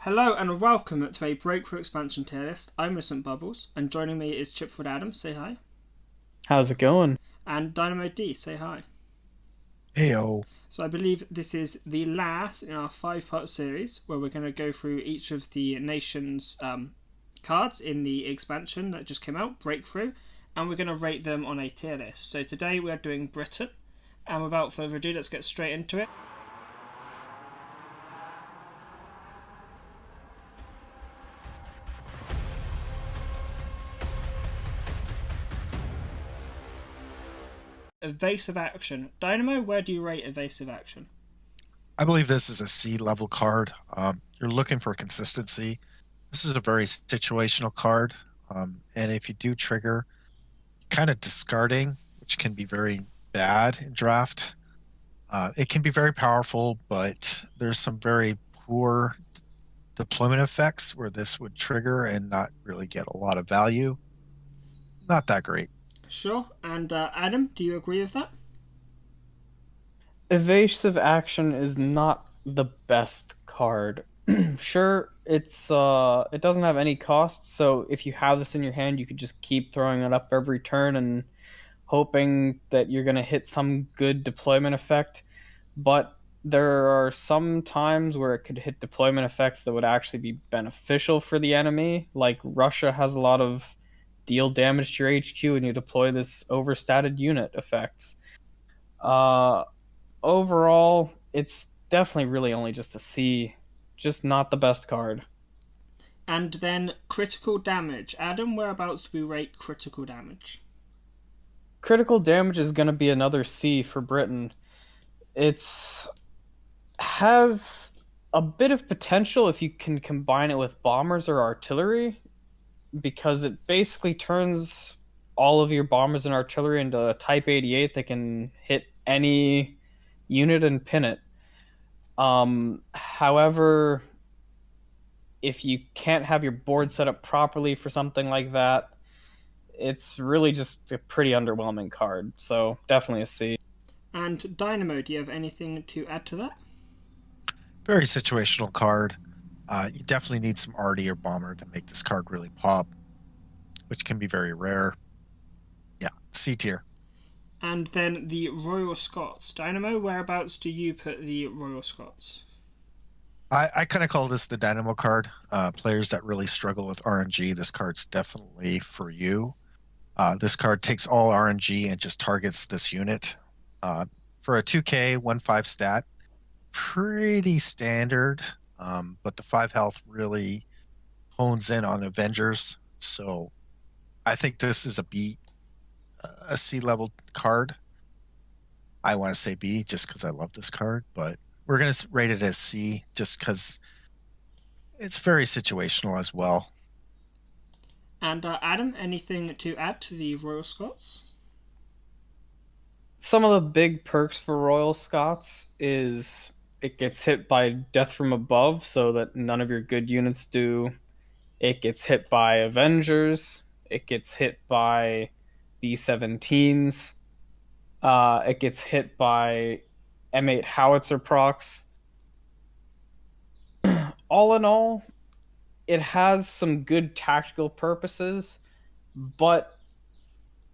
Hello and welcome to a Breakthrough Expansion tier list. I'm Recent Bubbles, and joining me is ChipFilledAdam, say hi. How's it going? And DynamoD, say hi. Heyo. So I believe this is the last in our 5-part series where we're going to go through each of the nation's cards in the expansion that just came out, Breakthrough, and we're going to rate them on a tier list. So today we are doing Britain, and without further ado, let's get straight into it. Evasive Action. Dynamo, where do you rate Evasive Action? I believe this is a C level card. You're looking for consistency. This is a very situational card. And if you do trigger, kind of discarding, which can be very bad in draft. It can be very powerful, but there's some very poor deployment effects where this would trigger and not really get a lot of value. Not that great. Sure. And Adam, do you agree with that? Evasive Action is not the best card. Sure, it doesn't have any cost, so if you have this in your hand, you could just keep throwing it up every turn and hoping that you're going to hit some good deployment effect. But there are some times where it could hit deployment effects that would actually be beneficial for the enemy. Like Russia has a lot of deal damage to your HQ when you deploy this overstated unit effects. Uh, Overall, it's definitely really only just a C, just not the best card. And then critical damage. Adam, whereabouts do we rate critical damage? Critical damage is going to be another C for Britain. It's has a bit of potential if you can combine it with bombers or artillery, because it basically turns all of your bombers and artillery into a Type 88 that can hit any unit and pin it. However, if you can't have your board set up properly for something like that, it's really just a pretty underwhelming card. So definitely a C. And Dynamo, do you have anything to add to that? Very situational card. You definitely need some arty or bomber to make this card really pop, which can be very rare. Yeah, C tier. And then the Royal Scots. Dynamo, whereabouts do you put the Royal Scots? I kind of call this the Dynamo card. Players that really struggle with RNG, this card's definitely for you. This card takes all RNG and just targets this unit. For a 2K, 1-5 stat, pretty standard, but the 5 health really hones in on Avengers. So I think this is a C level card. I want to say B just because I love this card, but we're going to rate it as C just because it's very situational as well. And Adam, anything to add to the Royal Scots? Some of the big perks for Royal Scots is it gets hit by death from above, so that none of your good units do. It gets hit by Avengers. It gets hit by B-17s. It gets hit by M8 howitzer procs. All in all, it has some good tactical purposes, but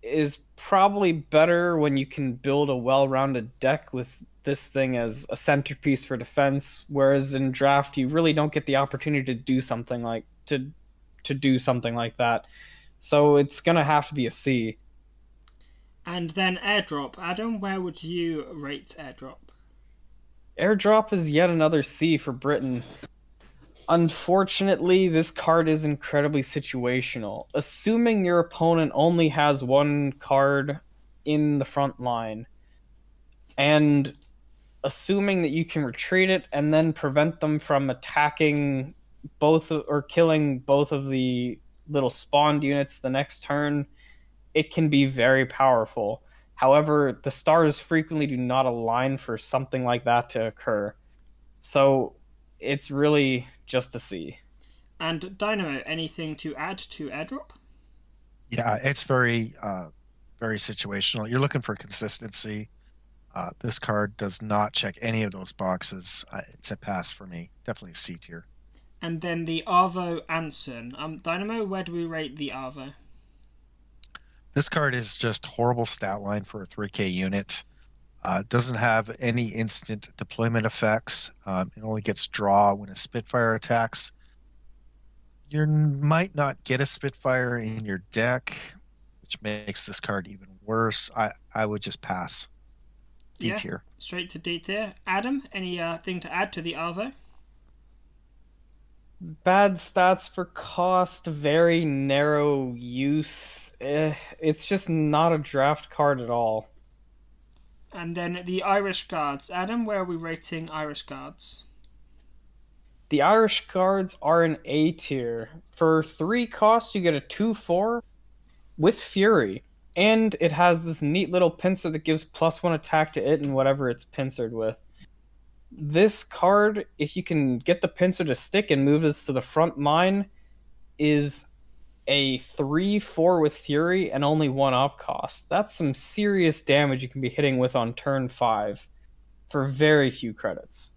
is probably better when you can build a well-rounded deck with this thing as a centerpiece for defense. Whereas in draft, you really don't get the opportunity to do something like that. So it's gonna have to be a C. And then Airdrop. Adam, where would you rate Airdrop? Airdrop is yet another C for Britain. Unfortunately, this card is incredibly situational. Assuming your opponent only has one card in the front line, and assuming that you can retreat it and then prevent them from attacking or killing both of the little spawned units the next turn, it can be very powerful. However, the stars frequently do not align for something like that to occur. So it's really just a C. And Dynamo, anything to add to Airdrop? Yeah, it's very situational. You're looking for consistency. This card does not check any of those boxes. It's a pass for me. Definitely C tier. And then the Arvo Anson. Dynamo, where do we rate the Arvo? This card is just horrible stat line for a 3K unit. Doesn't have any instant deployment effects. It only gets draw when a Spitfire attacks. You might not get a Spitfire in your deck, which makes this card even worse. I would just pass. D tier. Yeah, straight to D tier. Adam, any thing to add to the Arvo? Bad stats for cost, very narrow use. It's just not a draft card at all. And then the Irish Guards. Adam, where are we rating Irish Guards? The Irish Guards are an A tier. For 3 cost, you get a 2/4 with Fury. And it has this neat little pincer that gives +1 attack to it and whatever it's pincered with. This card, if you can get the pincer to stick and move this to the front line, is a 3/4 with Fury and only 1 op cost. That's some serious damage you can be hitting with on turn 5 for very few credits.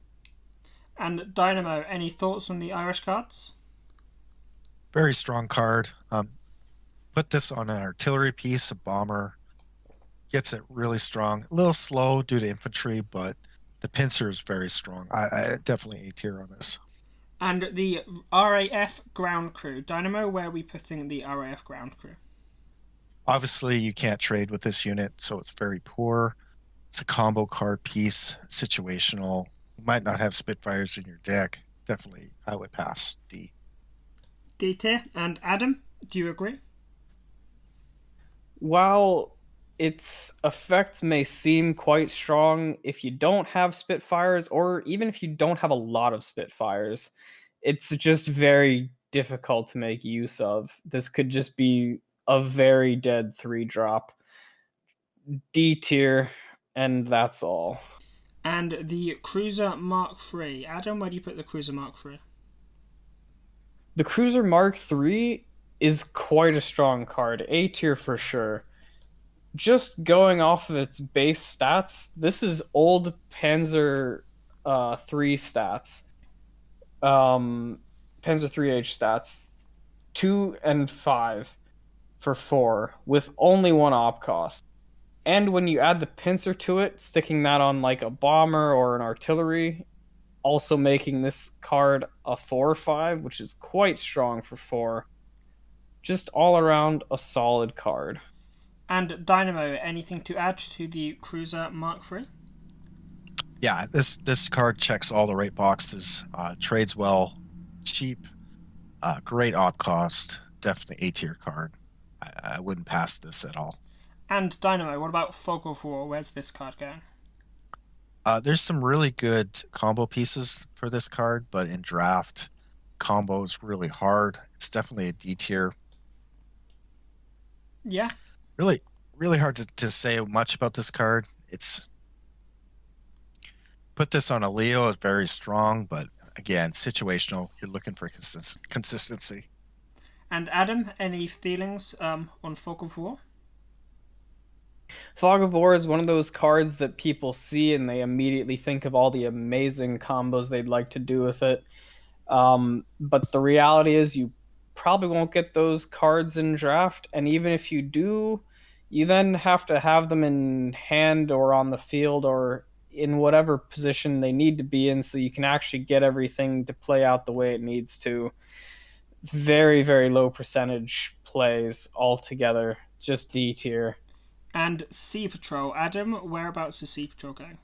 And Dynamo, any thoughts on the Irish Guards? Very strong card. Put this on an artillery piece, a bomber. Gets it really strong. A little slow due to infantry, but the pincer is very strong. I definitely A tier on this. And the RAF Ground Crew. Dynamo, where are we putting the RAF Ground Crew? Obviously, you can't trade with this unit, so it's very poor. It's a combo card piece, situational. You might not have Spitfires in your deck. Definitely, I would pass D. D tier. And Adam, do you agree? While its effect may seem quite strong, if you don't have Spitfires, or even if you don't have a lot of Spitfires, it's just very difficult to make use of. This could just be a very dead 3-drop. D tier, and that's all. And the Cruiser Mark III. Adam, where do you put the Cruiser Mark III? The Cruiser Mark III is quite a strong card. A tier for sure. Just going off of its base stats, this is old Panzer 3 stats. Panzer 3H stats. 2 and 5 for 4, with only 1 op cost. And when you add the pincer to it, sticking that on like a bomber or an artillery, also making this card a 4/5, which is quite strong for 4. Just all around a solid card. And Dynamo, anything to add to the Cruiser Mark III? Yeah, this card checks all the right boxes. Trades well, cheap, great op cost. Definitely A tier card. I wouldn't pass this at all. And Dynamo, what about Fog of War? Where's this card going? There's some really good combo pieces for this card, but in draft, combo is really hard. It's definitely a D tier. Yeah. Really hard to say much about this card. It's put this on a Leo is very strong, but again, situational. You're looking for consistency. And Adam, any feelings on Fog of War? Fog of War is one of those cards that people see and they immediately think of all the amazing combos they'd like to do with it. But the reality is you probably won't get those cards in draft, and even if you do, you then have to have them in hand or on the field or in whatever position they need to be in so you can actually get everything to play out the way it needs to. Very, very low percentage plays altogether. Just D tier. And Sea Patrol. Adam, whereabouts is Sea Patrol going?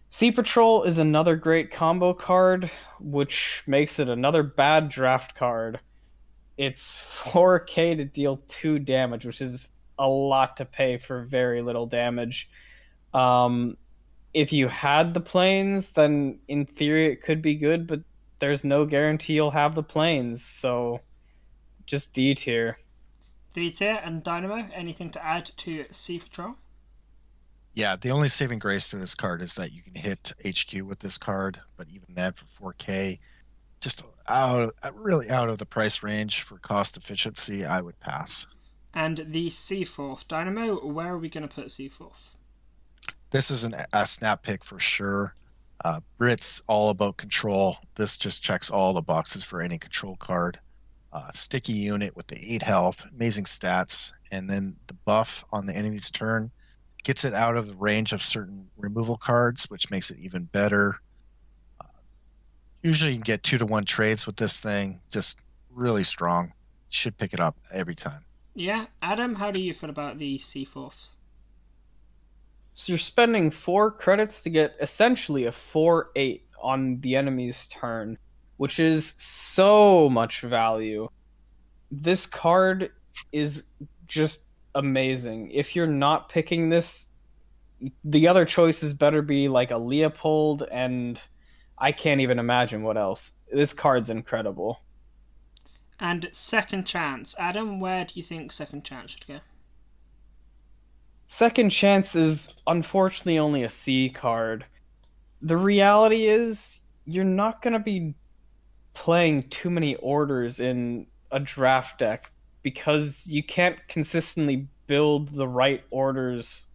Sea Patrol is another great combo card, which makes it another bad draft card. It's 4K to deal 2 damage, which is a lot to pay for very little damage. If you had the planes, then in theory it could be good, but there's no guarantee you'll have the planes, so just D tier. D tier. And Dynamo, anything to add to Sea Patrol? Yeah, the only saving grace to this card is that you can hit HQ with this card, but even then for 4K, just really out of the price range for cost efficiency, I would pass. And the Seaforth. Dynamo, where are we going to put Seaforth? This is a snap pick for sure. Brit's all about control. This just checks all the boxes for any control card. Sticky unit with the 8 health, amazing stats, and then the buff on the enemy's turn gets it out of the range of certain removal cards, which makes it even better. Usually you can get 2-to-1 trades with this thing. Just really strong. Should pick it up every time. Yeah, Adam, how do you feel about the C4s? So you're spending 4 credits to get essentially a 4/8 on the enemy's turn, which is so much value. This card is just amazing. If you're not picking this, the other choices better be like a Leopold, and I can't even imagine what else. This card's incredible. And Second Chance. Adam, where do you think Second Chance should go? Second Chance is unfortunately only a C card. The reality is, you're not going to be playing too many orders in a draft deck because you can't consistently build the right orders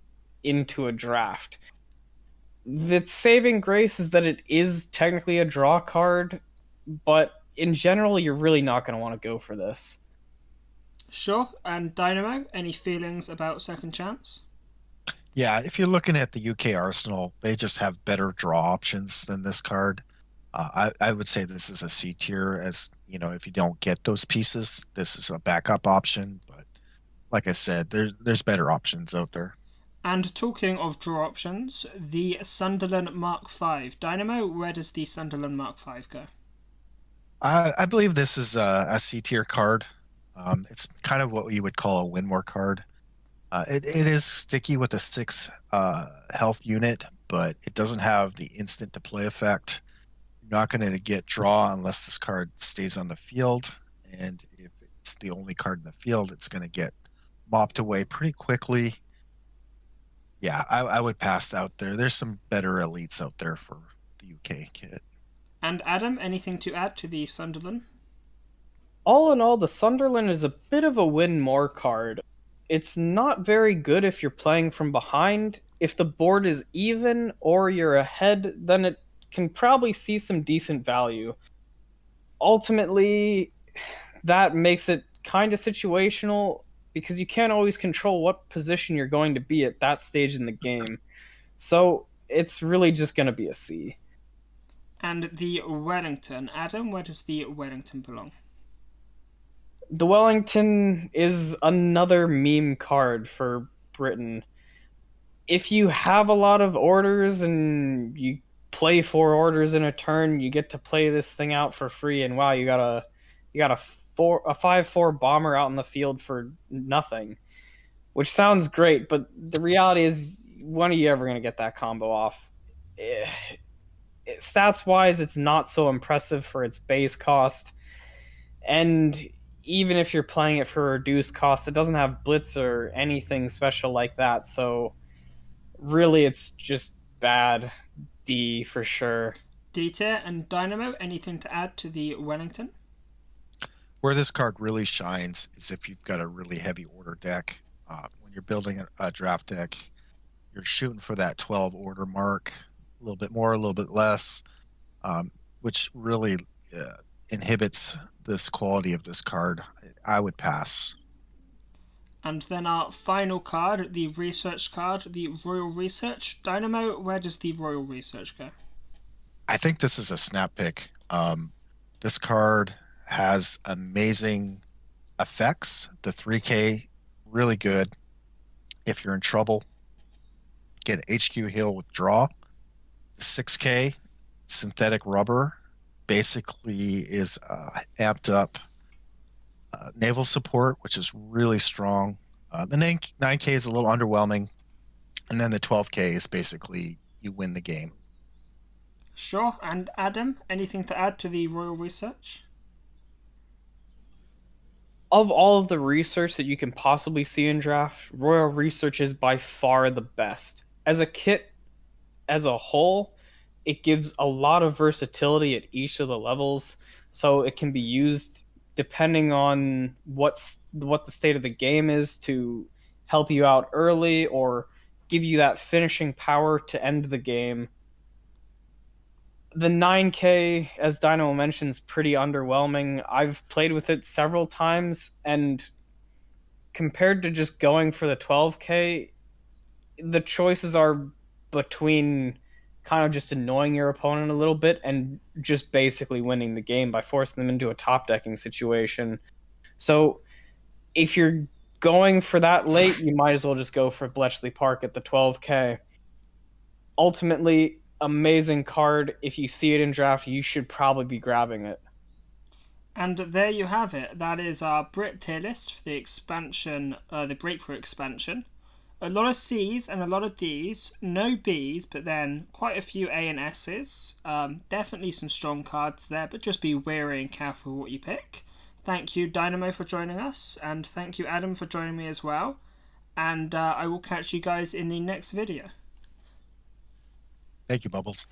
into a draft. The saving grace is that it is technically a draw card, but in general, you're really not going to want to go for this. Sure. And Dynamo, any feelings about Second Chance? Yeah, if you're looking at the UK Arsenal, they just have better draw options than this card. I would say this is a C tier, as you know, if you don't get those pieces, this is a backup option. But like I said, there's better options out there. And talking of draw options, the Sunderland Mark V. Dynamo, where does the Sunderland Mark V go? I believe this is a C tier card. It's kind of what you would call a win more card. It is sticky with a 6 health unit, but it doesn't have the instant to play effect. You're not going to get draw unless this card stays on the field, and if it's the only card in the field, it's going to get mopped away pretty quickly. Yeah, I would pass out there. There's some better elites out there for the UK kit. And Adam, anything to add to the Sunderland? All in all, the Sunderland is a bit of a win more card. It's not very good if you're playing from behind. If the board is even or you're ahead, then it can probably see some decent value. Ultimately, that makes it kind of situational because you can't always control what position you're going to be at that stage in the game. So it's really just going to be a C. And the Wellington. Adam, where does the Wellington belong? The Wellington is another meme card for Britain. If you have a lot of orders and you play 4 orders in a turn, you get to play this thing out for free, and wow, you got a 5/4 bomber out in the field for nothing, which sounds great, but the reality is, when are you ever going to get that combo off? Stats wise, it's not so impressive for its base cost, and even if you're playing it for a reduced cost, it doesn't have blitz or anything special like that. So really, it's just bad D for sure. D tier. And Dynamo, anything to add to the Wellington? Where this card really shines is if you've got a really heavy order deck. When you're building a draft deck, you're shooting for that 12 order mark, a little bit more, a little bit less, which really inhibits this quality of this card. I would pass. And then our final card, the research card, the Royal Research. Dynamo, where does the Royal Research go? I think this is a snap pick. This card has amazing effects. The 3K, really good. If you're in trouble, get an HQ heal with draw. 6K, synthetic rubber, basically is amped up naval support, which is really strong. The 9K is a little underwhelming. And then the 12K is basically you win the game. Sure. And Adam, anything to add to the Royal Research? Of all of the research that you can possibly see in draft, Royal Research is by far the best. As a kit, as a whole, it gives a lot of versatility at each of the levels, so it can be used depending on what the state of the game is to help you out early or give you that finishing power to end the game. The 9K, as Dynamo mentioned, is pretty underwhelming. I've played with it several times, and compared to just going for the 12K, the choices are between kind of just annoying your opponent a little bit and just basically winning the game by forcing them into a top decking situation. So if you're going for that late, you might as well just go for Bletchley Park at the 12K. Ultimately, amazing card. If you see it in draft, you should probably be grabbing it. And there you have it. That is our Brit tier list for the expansion, the Breakthrough expansion. A lot of C's and a lot of D's, no B's, but then quite a few A and S's. Definitely some strong cards there, but just be wary and careful what you pick. Thank you, Dynamo, for joining us, and thank you, Adam, for joining me as well. And I will catch you guys in the next video. Thank you, Bubbles.